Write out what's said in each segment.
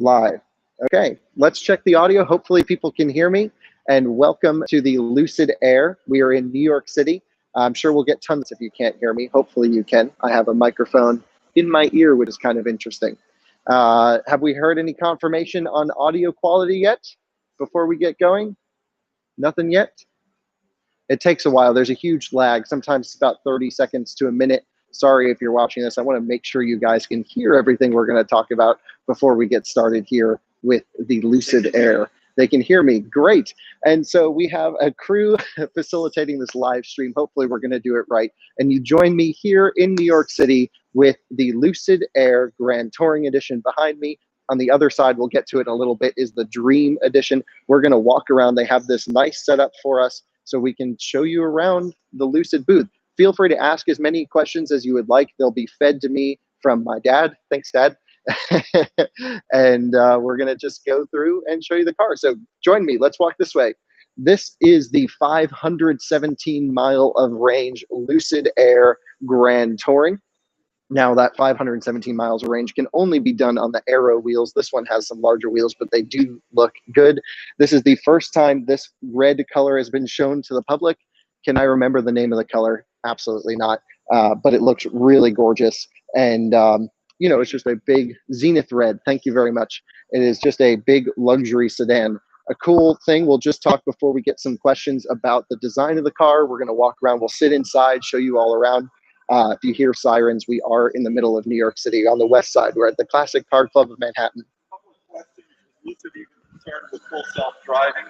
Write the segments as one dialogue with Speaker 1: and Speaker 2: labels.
Speaker 1: Live. Okay, let's check the audio. Hopefully people can hear me. And welcome to the Lucid Air. We are in New York City. I'm sure we'll get tons if you can't hear me. Hopefully you can. I have a microphone in my ear, which is kind of interesting. Have we heard any confirmation on audio quality yet before we get going? Nothing yet? It takes a while. There's a huge lag. Sometimes it's about 30 seconds to a minute. Sorry if you're watching this. I want to make sure you guys can hear everything we're going to talk about before we get started here with the Lucid Air. They can hear me. Great. And so we have a crew facilitating this live stream. Hopefully we're going to do it right. And you join me here in New York City with the Lucid Air Grand Touring Edition behind me. On the other side, we'll get to it in a little bit, is the Dream Edition. We're going to walk around. They have this nice setup for us so we can show you around the Lucid booth. Feel free to ask as many questions as you would like. They'll be fed to me from my dad. Thanks, Dad. And we're going to just go through and show you the car. So join me. Let's walk this way. This is the 517 mile of range Lucid Air Grand Touring. Now that 517 miles of range can only be done on the Aero wheels. This one has some larger wheels, but they do look good. This is the first time this red color has been shown to the public. Can I remember the name of the color? Absolutely not. But it looks really gorgeous. And, you know, it's just a big Zenith red. Thank you very much. It is just a big luxury sedan. A cool thing, we'll just talk before we get some questions about the design of the car. We're going to walk around. We'll sit inside, show you all around. If you hear sirens, we are in the middle of New York City on the west side. We're at the Classic Car Club of Manhattan. Lucid even concerned with full self-driving?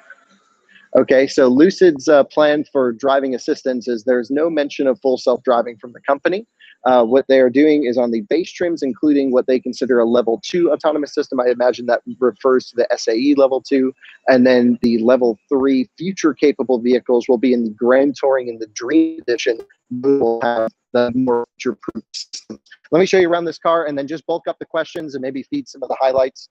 Speaker 1: Okay, so Lucid's plan for driving assistance is there's no mention of full self-driving from the company. What they are doing is on the base trims, including what they consider a level 2 autonomous system. I imagine that refers to the SAE level 2. And then the level 3 future capable vehicles will be in the Grand Touring and the Dream Edition. We will have the more future-proof system. Let me show you around this car and then just bulk up the questions and maybe feed some of the highlights.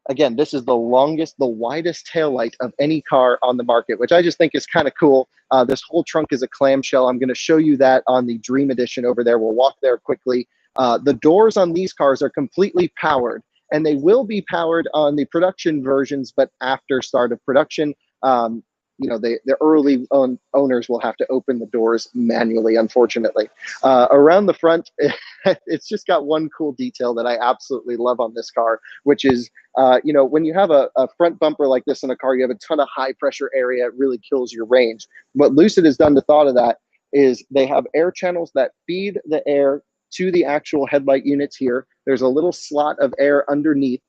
Speaker 1: Again, this is the longest, the widest taillight of any car on the market, which I just think is kind of cool. This whole trunk is a clamshell. I'm going to show you that on the Dream Edition over there. We'll walk there quickly. The doors on these cars are completely powered, and they will be powered on the production versions, but after start of production, you know, the early owners will have to open the doors manually, unfortunately. Around the front, it's just got one cool detail that I absolutely love on this car, which is, you know, when you have a front bumper like this in a car, you have a ton of high pressure area. It really kills your range. What Lucid has done to thought of that is they have air channels that feed the air to the actual headlight units here. There's a little slot of air underneath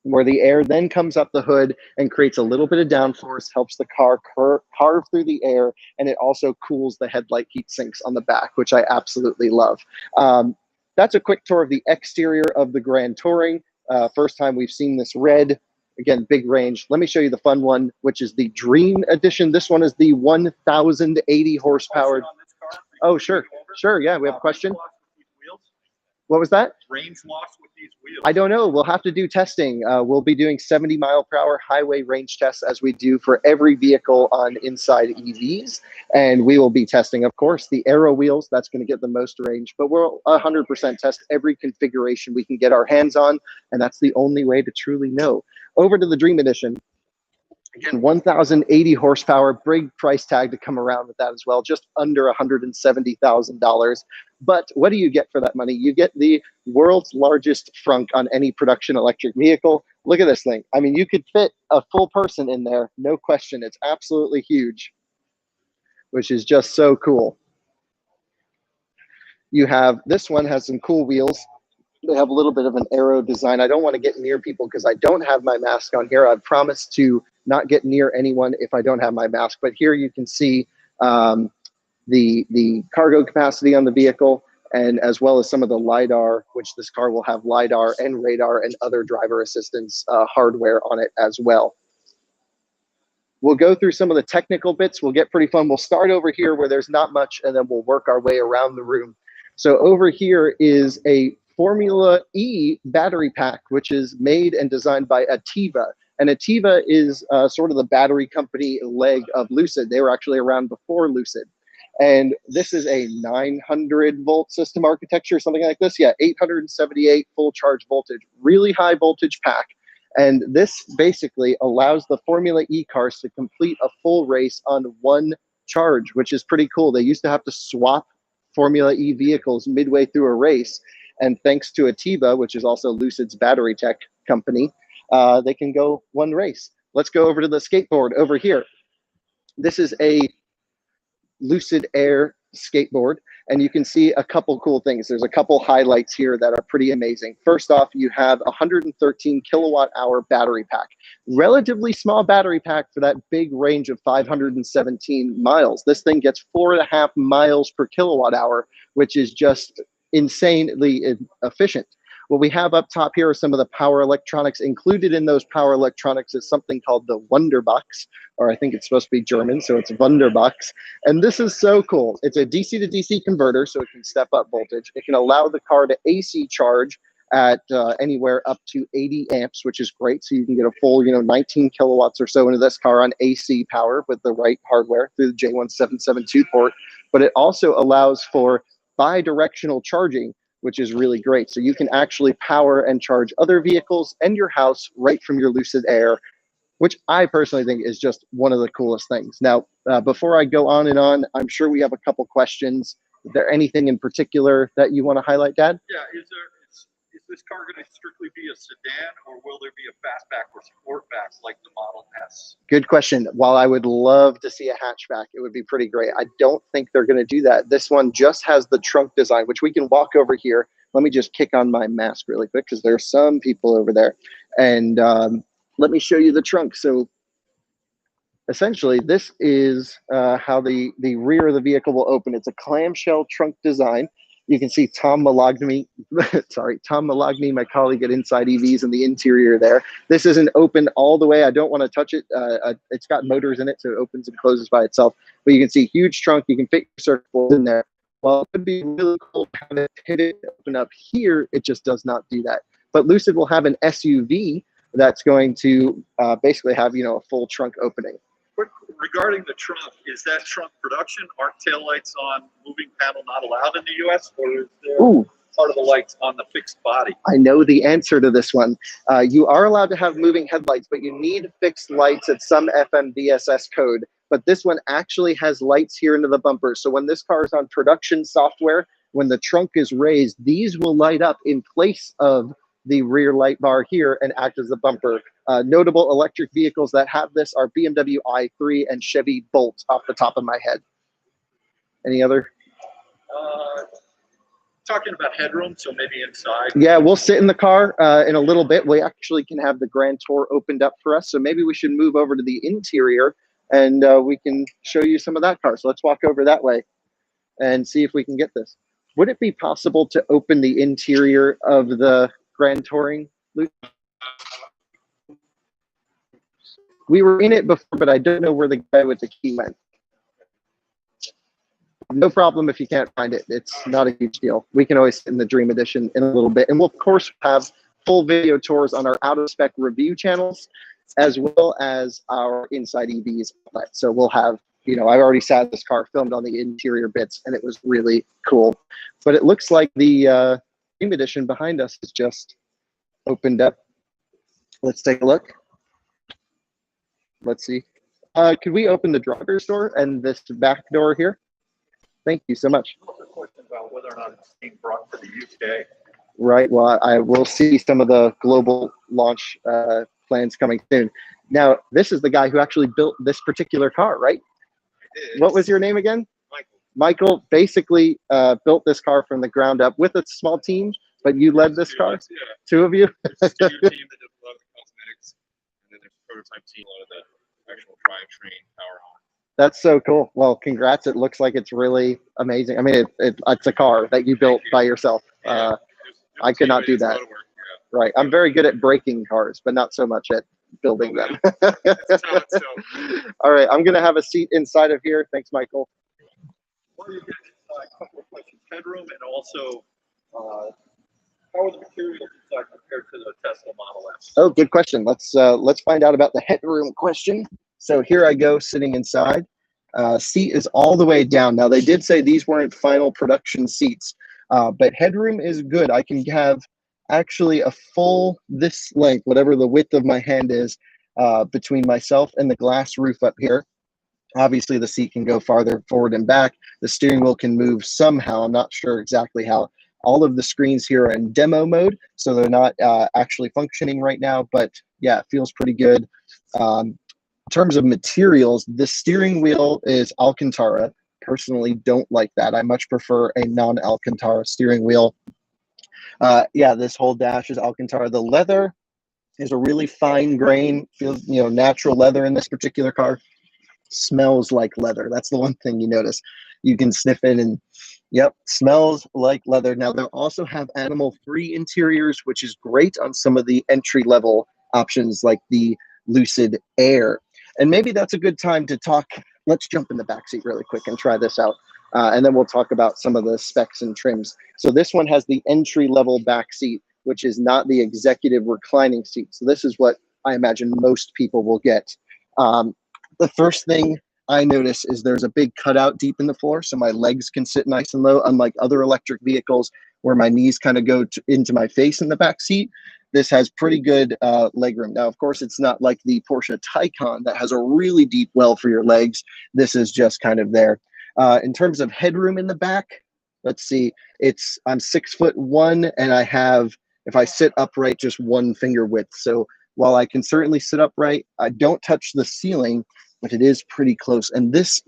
Speaker 1: where the air then comes up the hood and creates a little bit of downforce, helps the car carve through the air, and it also cools the headlight heat sinks on the back, which I absolutely love. That's a quick tour of the exterior of the Grand Touring. First time we've seen this red. Again, big range. Let me show you the fun one, which is the Dream Edition. This one is the 1,080 horsepower. Oh, sure. Sure, yeah, we have a question. What was that?
Speaker 2: Range loss with these wheels.
Speaker 1: I don't know. We'll have to do testing. We'll be doing 70 mile per hour highway range tests as we do for every vehicle on inside EVs. And we will be testing, of course, the Aero wheels. That's going to get the most range. But we'll 100% test every configuration we can get our hands on. And that's the only way to truly know. Over to the Dream Edition. Again, 1,080 horsepower, big price tag to come around with that as well, just under $170,000. But what do you get for that money? You get the world's largest frunk on any production electric vehicle. Look at this thing. I mean, you could fit a full person in there, no question. It's absolutely huge, which is just so cool. You have, this one has some cool wheels. They have a little bit of an Aero design. I don't want to get near people because I don't have my mask on here. I've promised to not get near anyone if I don't have my mask. But here you can see the cargo capacity on the vehicle, and as well as some of the LiDAR, which this car will have LiDAR and radar and other driver assistance hardware on it as well. We'll go through some of the technical bits. We'll get pretty fun. We'll start over here where there's not much, and then we'll work our way around the room. So over here is a Formula E battery pack, which is made and designed by Ativa. And Ativa is sort of the battery company leg of Lucid. They were actually around before Lucid. And this is a 900 volt system architecture, something like this. Yeah, 878 full charge voltage, really high voltage pack. And this basically allows the Formula E cars to complete a full race on one charge, which is pretty cool. They used to have to swap Formula E vehicles midway through a race. And thanks to Atiba, which is also Lucid's battery tech company, they can go one race. Let's go over to the skateboard over here. This is a Lucid Air skateboard, and you can see a couple cool things. There's a couple highlights here that are pretty amazing. First off, you have a 113 kilowatt hour battery pack. Relatively small battery pack for that big range of 517 miles. This thing gets 4.5 miles per kilowatt hour, which is just insanely efficient. What we have up top here are some of the power electronics. Included in those power electronics is something called the Wunderbox, or I think it's supposed to be German, so it's Wunderbox. And this is so cool. It's a DC to DC converter, so it can step up voltage. It can allow the car to AC charge at anywhere up to 80 amps, which is great. So you can get a full, 19 kilowatts or so into this car on AC power with the right hardware through the J1772 port. But it also allows for bi-directional charging, which is really great. So you can actually power and charge other vehicles and your house right from your Lucid Air, which I personally think is just one of the coolest things. Now, before I go on and on, I'm sure we have a couple questions. Is there anything in particular that you want to highlight, Dad?
Speaker 2: Yeah, is this car going to strictly be a sedan, or will there be a fastback or sportback like the Model S?
Speaker 1: Good question. While I would love to see a hatchback, it would be pretty great. I don't think they're going to do that. This one just has the trunk design, which we can walk over here. Let me just kick on my mask really quick because there are some people over there. And let me show you the trunk. So essentially, this is how the rear of the vehicle will open. It's a clamshell trunk design. You can see Tom Malogny, Tom Malogny, my colleague at Inside EVs, in the interior there. This isn't open all the way. I don't want to touch it. It's got motors in it, so it opens and closes by itself. But you can see huge trunk. You can fit your circuit board in there. While it could be really cool to have it hit it open up here, it just does not do that. But Lucid will have an SUV that's going to basically have, a full trunk opening.
Speaker 2: Regarding the trunk, is that trunk production? Are taillights on, moving panel not allowed in the U.S., or is there part of the lights on the fixed body?
Speaker 1: I know the answer to this one. You are allowed to have moving headlights, but you need fixed lights at some FMVSS code. But this one actually has lights here into the bumper. So when this car is on production software, when the trunk is raised, these will light up in place of the rear light bar here and act as the bumper. Notable electric vehicles that have this are BMW i3 and Chevy Bolt off the top of my head. Any other?
Speaker 2: Talking about headroom, so maybe inside.
Speaker 1: Yeah, we'll sit in the car in a little bit. We actually can have the Grand Tour opened up for us. So maybe we should move over to the interior and we can show you some of that car. So let's walk over that way and see if we can get this. Would it be possible to open the interior of the Grand Touring, Luke? We were in it before, but I don't know where the guy with the key went. No problem if you can't find it. It's not a huge deal. We can always sit in the Dream Edition in a little bit. And we'll, of course, have full video tours on our out-of-spec review channels, as well as our Inside EVs. So we'll have, I already sat in this car, filmed on the interior bits, and it was really cool. But it looks like the Dream Edition behind us is just opened up. Let's take a look. Let's see. Could we open the driver's door and this back door here? Thank you so much.
Speaker 2: Also a question about whether or not it's being brought to the UK.
Speaker 1: Right. Well, I will see some of the global launch plans coming soon. Now, this is the guy who actually built this particular car, right? What was your name again?
Speaker 2: Michael.
Speaker 1: Michael basically built this car from the ground up with a small team, but you led this car?
Speaker 3: Yeah.
Speaker 1: Two of you?
Speaker 3: There's a senior team that did a lot of the cosmetics, and then there's a prototype team, a lot of the actual drivetrain power on.
Speaker 1: That's so cool. Well, congrats. It looks like it's really amazing. I mean, it's a car that you built by yourself.
Speaker 3: Yeah.
Speaker 1: I could not do that.
Speaker 3: Work, yeah.
Speaker 1: Right. I'm very good at breaking cars, but not so much at building them. All right. I'm going to have a seat inside of here. Thanks, Michael.
Speaker 2: Well, you get a couple of questions. Headroom, and also how are the materials inside compared to the Tesla Model S?
Speaker 1: Oh, good question. Let's find out about the headroom question. So here I go sitting inside. Seat is all the way down. Now, they did say these weren't final production seats, but headroom is good. I can have actually a full this length, whatever the width of my hand is, between myself and the glass roof up here. Obviously, the seat can go farther forward and back. The steering wheel can move somehow. I'm not sure exactly how. All of the screens here are in demo mode, so they're not actually functioning right now. But yeah, it feels pretty good. In terms of materials, the steering wheel is Alcantara. Personally, don't like that. I much prefer a non-Alcantara steering wheel. Yeah, this whole dash is Alcantara. The leather is a really fine grain, feels, natural leather in this particular car. Smells like leather. That's the one thing you notice. You can sniff it and yep, smells like leather. Now they'll also have animal-free interiors, which is great on some of the entry-level options like the Lucid Air. And maybe that's a good time to talk. Let's jump in the backseat really quick and try this out. And then we'll talk about some of the specs and trims. So this one has the entry-level backseat, which is not the executive reclining seat. So this is what I imagine most people will get. The first thing I notice is there's a big cutout deep in the floor, so my legs can sit nice and low, unlike other electric vehicles where my knees kind of go into my face in the back seat. This has pretty good legroom. Now, of course, it's not like the Porsche Taycan that has a really deep well for your legs. This is just kind of there. In terms of headroom in the back, let's see, I'm 6'1", and I have, if I sit upright, just 1 finger width. So while I can certainly sit upright, I don't touch the ceiling, but it is pretty close. And this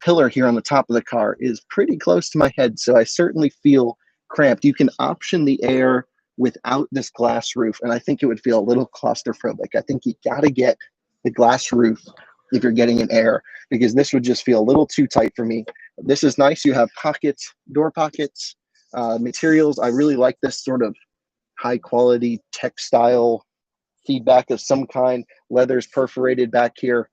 Speaker 1: pillar here on the top of the car is pretty close to my head, so I certainly feel cramped. You can option the air without this glass roof, and I think it would feel a little claustrophobic. I think you got to get the glass roof if you're getting an air, because this would just feel a little too tight for me. This is nice. You have pockets, door pockets, materials. I really like this sort of high quality textile feedback of some kind. Leather's perforated back here.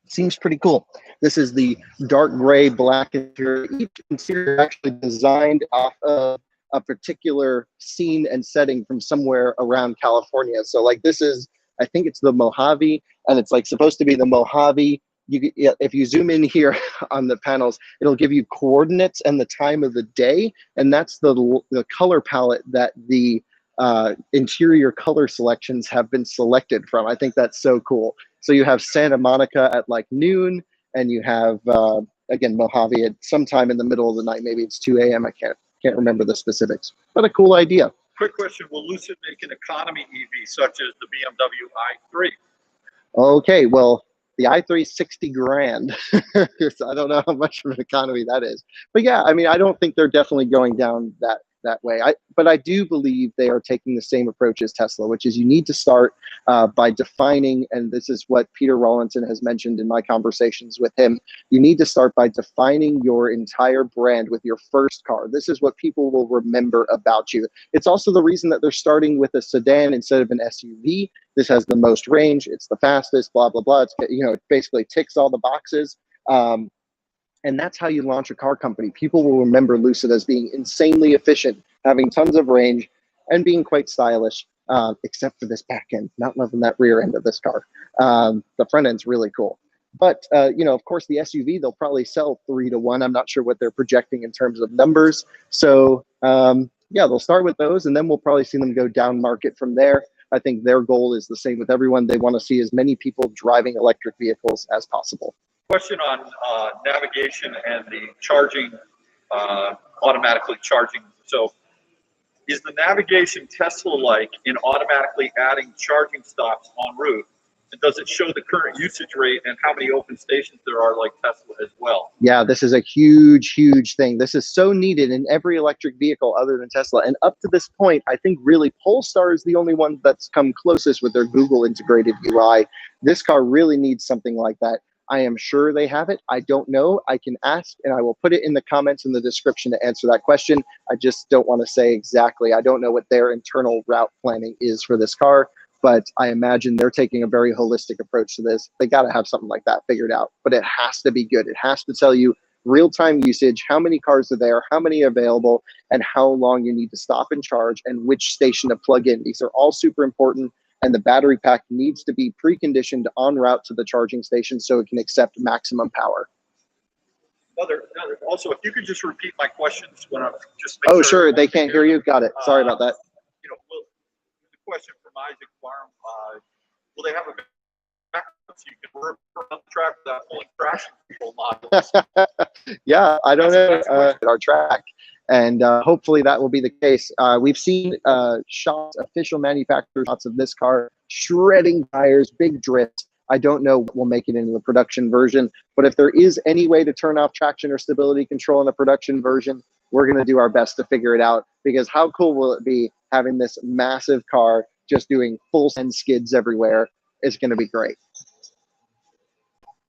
Speaker 1: Seems pretty cool. This is the dark gray black interior. Each interior actually designed off of a particular scene and setting from somewhere around California. So like this is, I think it's the Mojave, and it's like supposed to be the Mojave. If you zoom in here on the panels, it'll give you coordinates and the time of the day, and that's the color palette that the interior color selections have been selected from. I think that's so cool. So you have Santa Monica at like noon, and you have again Mojave at sometime in the middle of the night. Maybe it's 2 a.m. I can't remember the specifics, but a cool idea.
Speaker 2: Quick question: will Lucid make an economy EV such as the BMW i3?
Speaker 1: Okay, well, the i3 is 60 grand. So I don't know how much of an economy that is, but yeah, I mean, I don't think they're definitely going down that way. But I do believe they are taking the same approach as Tesla, which is you need to start by defining, and this is what Peter Rawlinson has mentioned in my conversations with him, you need to start by defining your entire brand with your first car. This is what people will remember about you. It's also the reason that they're starting with a sedan instead of an SUV. This has the most range, it's the fastest, blah, blah, blah. It's, it basically ticks all the boxes. And that's how you launch a car company. People will remember Lucid as being insanely efficient, having tons of range, and being quite stylish, except for this back end. Not loving that rear end of this car. The front end's really cool. But, of course, the SUV, they'll probably sell 3 to 1. I'm not sure what they're projecting in terms of numbers. So, yeah, they'll start with those, and then we'll probably see them go down market from there. I think their goal is the same with everyone. They want to see as many people driving electric vehicles as possible.
Speaker 2: Question on navigation and the charging, automatically charging. So is the navigation Tesla-like in automatically adding charging stops en route? And does it show the current usage rate and how many open stations there are like Tesla as well?
Speaker 1: Yeah, this is a huge, huge thing. This is so needed in every electric vehicle other than Tesla. And up to this point, I think really Polestar is the only one that's come closest with their Google integrated UI. This car really needs something like that. I am sure they have it. I don't know. I can ask, and I will put it in the comments in the description to answer that question. I just don't want to say exactly. I don't know what their internal route planning is for this car, but I imagine they're taking a very holistic approach to this. They got to have something like that figured out, but it has to be good. It has to tell you real-time usage, how many cars are there, how many are available, and how long you need to stop and charge, and which station to plug in. These are all super important. and the battery pack needs to be preconditioned en route to the charging station so it can accept maximum power.
Speaker 2: Also, if you could just repeat my questions when I'm just.
Speaker 1: Oh, sure. They can't hear you. Got it. Sorry about that.
Speaker 2: You know, the question from Isaac Farm, will they have a backup so you can work on the track without pulling traction control modules?
Speaker 1: Yeah, I don't know. Our track. And hopefully that will be the case. We've seen shots, official manufacturer shots of this car, shredding tires, big drifts. I don't know what will make it into the production version, but if there is any way to turn off traction or stability control in the production version, we're going to do our best to figure it out, because how cool will it be having this massive car just doing full send skids everywhere? It's going to be great.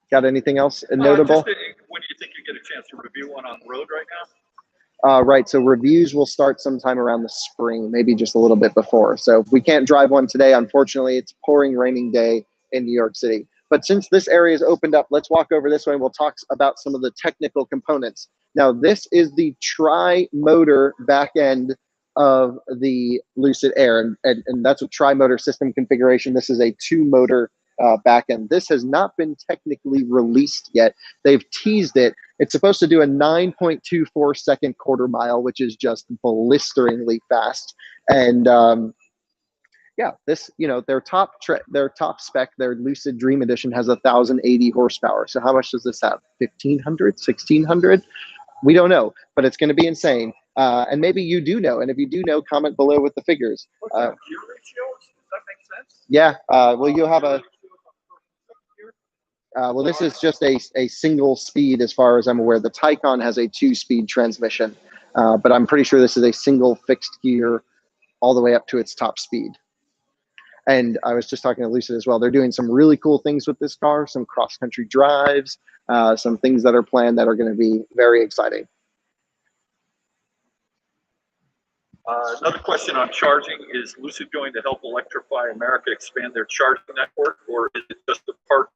Speaker 1: Got anything else notable?
Speaker 2: When do you think you get a chance to review one on the road right now?
Speaker 1: Right, so reviews will start sometime around the spring, maybe just a little bit before. So we can't drive one today, unfortunately. It's a pouring, raining day in New York City. But since this area is opened up, let's walk over this way and we'll talk about some of the technical components. Now, this is the tri-motor back end of the Lucid Air, and that's a tri-motor system configuration. This is a two-motor back end. This has not been technically released yet. They've teased it. It's supposed to do a 9.24 second quarter mile, which is just blisteringly fast. And yeah, this, you know, their top spec, their Lucid Dream Edition has 1,080 horsepower. So how much does this have? 1,500, 1,600? We don't know, but it's going to be insane. And maybe you do know. And if you do know, comment below with the figures.
Speaker 2: What's that, gear ratios? Does that make sense?
Speaker 1: Yeah. Well, you'll have a. Well, this is just a single speed as far as I'm aware. The Taycan has a 2-speed transmission, but I'm pretty sure this is a single fixed gear all the way up to its top speed. And I was just talking to Lucid as well. They're doing some really cool things with this car, some cross-country drives, some things that are planned that are going to be very exciting.
Speaker 2: Another question on charging: is Lucid going to help Electrify America expand their charging network, or is it just a part?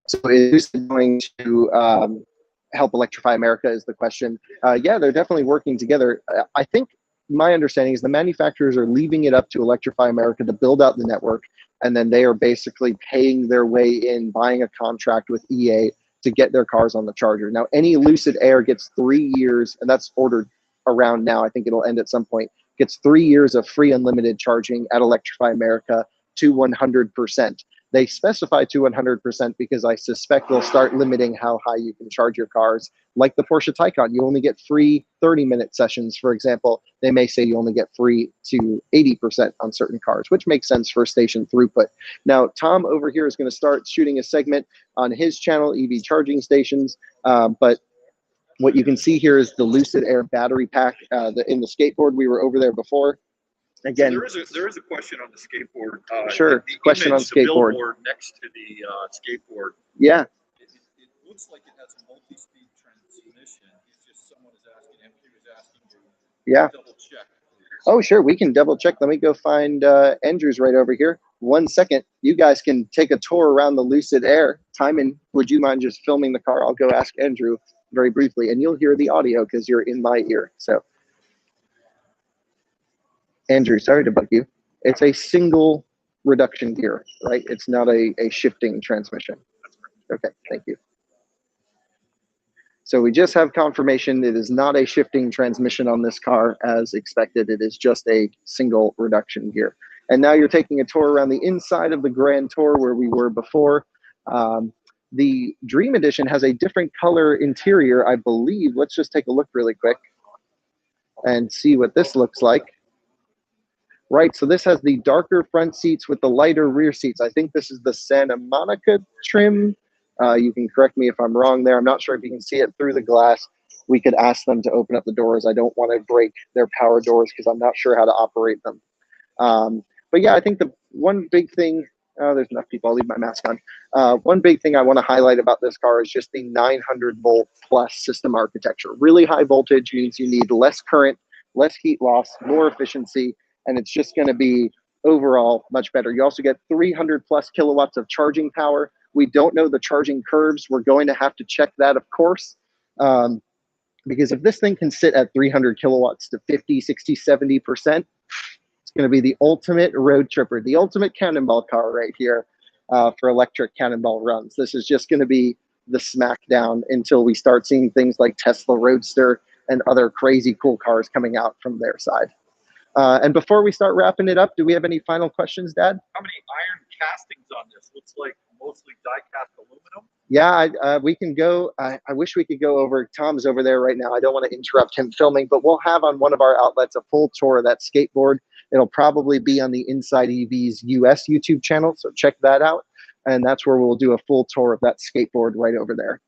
Speaker 1: So is Lucid going to help Electrify America is the question. Yeah, they're definitely working together. I think my understanding is the manufacturers are leaving it up to Electrify America to build out the network, and then they are basically paying their way in, buying a contract with EA to get their cars on the charger. Now, any Lucid Air gets 3 years, and that's ordered around now. I think it'll end at some point. Gets 3 years of free unlimited charging at Electrify America to 100%. They specify to 100% because I suspect they'll start limiting how high you can charge your cars. Like the Porsche Taycan, you only get free 30-minute sessions, for example. They may say you only get free to 80% on certain cars, which makes sense for station throughput. Now, Tom over here is going to start shooting a segment on his channel, EV charging stations. But what you can see here is the Lucid Air battery pack in the skateboard. We were over there before. Again,
Speaker 2: so there is a question on the skateboard.
Speaker 1: Sure,
Speaker 2: the
Speaker 1: question
Speaker 2: image,
Speaker 1: on skateboard.
Speaker 2: The billboard next to the skateboard.
Speaker 1: Yeah.
Speaker 2: It looks like it has a multi-speed transmission. It's just someone is asking, and he was asking to double check.
Speaker 1: Oh, sure, we can double check. Let me go find Andrew's right over here. 1 second. You guys can take a tour around the Lucid Air. Timon, would you mind just filming the car? I'll go ask Andrew very briefly, and you'll hear the audio because you're in my ear. So. Andrew, sorry to bug you. It's a single reduction gear, right? It's not a shifting transmission. Okay, thank you. So we just have confirmation it is not a shifting transmission on this car as expected. It is just a single reduction gear. And now you're taking a tour around the inside of the Grand Tour where we were before. The Dream Edition has a different color interior, I believe. Let's just take a look really quick and see what this looks like. Right, so this has the darker front seats with the lighter rear seats. I think this is the Santa Monica trim. You can correct me if I'm wrong there. I'm not sure if you can see it through the glass. We could ask them to open up the doors. I don't want to break their power doors because I'm not sure how to operate them. But yeah, I think the one big thing, there's enough people, I'll leave my mask on. One big thing I want to highlight about this car is just the 900 volt plus system architecture. Really high voltage means you need less current, less heat loss, more efficiency, and it's just going to be overall much better. You also get 300 plus kilowatts of charging power. We don't know the charging curves. We're going to have to check that, of course, because if this thing can sit at 300 kilowatts to 50, 60, 70%, going to be the ultimate road tripper, the ultimate cannonball car right here for electric cannonball runs. This is just going to be the smackdown until we start seeing things like Tesla Roadster and other crazy cool cars coming out from their side. And before we start wrapping it up, do we have any final questions, Dad?
Speaker 2: How many iron castings on this? Looks like mostly die-cast aluminum.
Speaker 1: Yeah, we can go. I wish we could go over. Tom's over there right now. I don't want to interrupt him filming, but we'll have on one of our outlets a full tour of that skateboard. It'll probably be on the Inside EV's US YouTube channel, so check that out. And that's where we'll do a full tour of that skateboard right over there.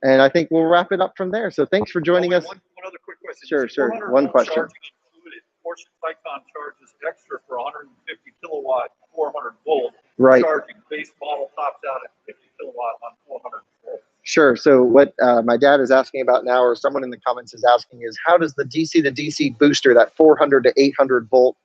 Speaker 1: And I think we'll wrap it up from there. So thanks for joining us.
Speaker 2: One other quick question.
Speaker 1: Sure. One question.
Speaker 2: Included. Porsche Taycan charges extra for 150 kilowatt, 400 volt.
Speaker 1: Right.
Speaker 2: Charging. Base model tops out at 50 kilowatt on 400 volt.
Speaker 1: Sure. So what my dad is asking about now, or someone in the comments is asking, is how does the DC to DC booster, that 400 to 800 volt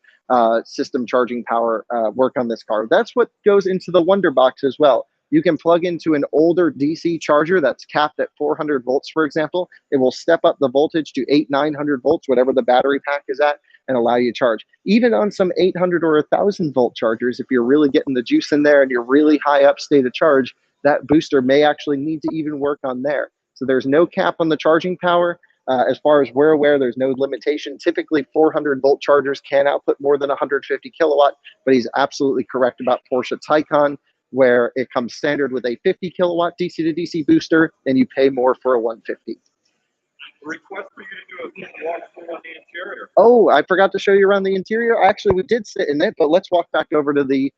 Speaker 1: system charging power work on this car? That's what goes into the Wonder Box as well. You can plug into an older DC charger that's capped at 400 volts, for example. It will step up the voltage to 900 volts, whatever the battery pack is at, and allow you to charge. Even on some 800 or 1,000 volt chargers, if you're really getting the juice in there and you're really high up state of charge, that booster may actually need to even work on there. So there's no cap on the charging power. As far as we're aware, there's no limitation. Typically, 400 volt chargers can output more than 150 kilowatt, but he's absolutely correct about Porsche Taycan, where it comes standard with a 50 kilowatt DC to DC booster, and you pay more for a 150.
Speaker 2: Request for you to do a walkthrough on the interior.
Speaker 1: Oh, I forgot to show you around the interior. Actually, we did sit in it, but let's walk back over to the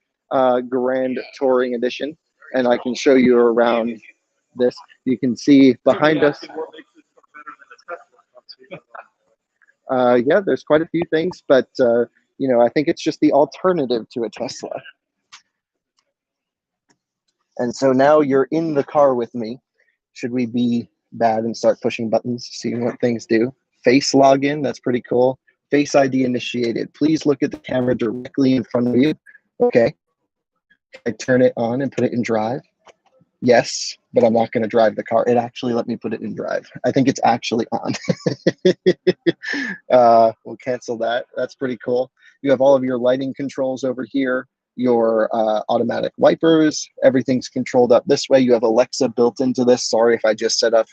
Speaker 1: Grand Touring Edition, and I can show you around this. You can see behind us. Yeah, there's quite a few things, but you know, I think it's just the alternative to a Tesla. And so now you're in the car with me. Should we be bad and start pushing buttons, seeing what things do? Face login, that's pretty cool. Face ID initiated. Please look at the camera directly in front of you. Okay. I turn it on and put it in drive. Yes, but I'm not going to drive the car. It actually let me put it in drive. I think it's actually on. We'll cancel that. That's pretty cool. You have all of your lighting controls over here. Your automatic wipers, everything's controlled up this way. You have Alexa built into this. Sorry if I just set up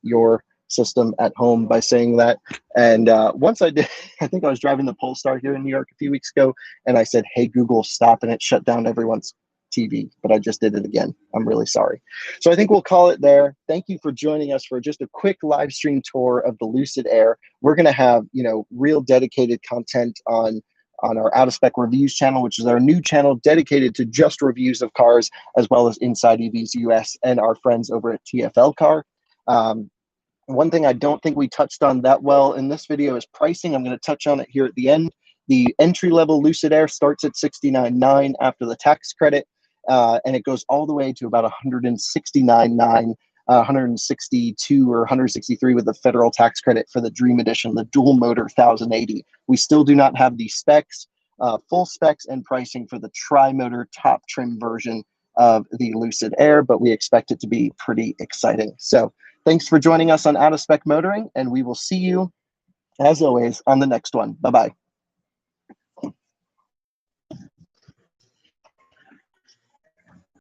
Speaker 1: your system at home by saying that. And once I did, I think I was driving the Polestar here in New York a few weeks ago, and I said, "Hey Google, stop," and it shut down everyone's TV, but I just did it again. I'm really sorry. So I think we'll call it there. Thank you for joining us for just a quick live stream tour of the Lucid Air. We're going to have, you know, real dedicated content on our Out of Spec Reviews channel, which is our new channel dedicated to just reviews of cars, as well as Inside EVs US and our friends over at TFL Car. One thing I don't think we touched on that well in this video is pricing. I'm going to touch on it here at the end. The entry-level Lucid Air starts at $69,900 after the tax credit, and it goes all the way to about $169,900. 162 or 163 with the federal tax credit for the Dream Edition, the dual motor 1080. We still do not have the specs, full specs and pricing for the tri-motor top trim version of the Lucid Air, but we expect it to be pretty exciting. So thanks for joining us on Out of Spec Motoring, and we will see you, as always, on the next one. Bye-bye.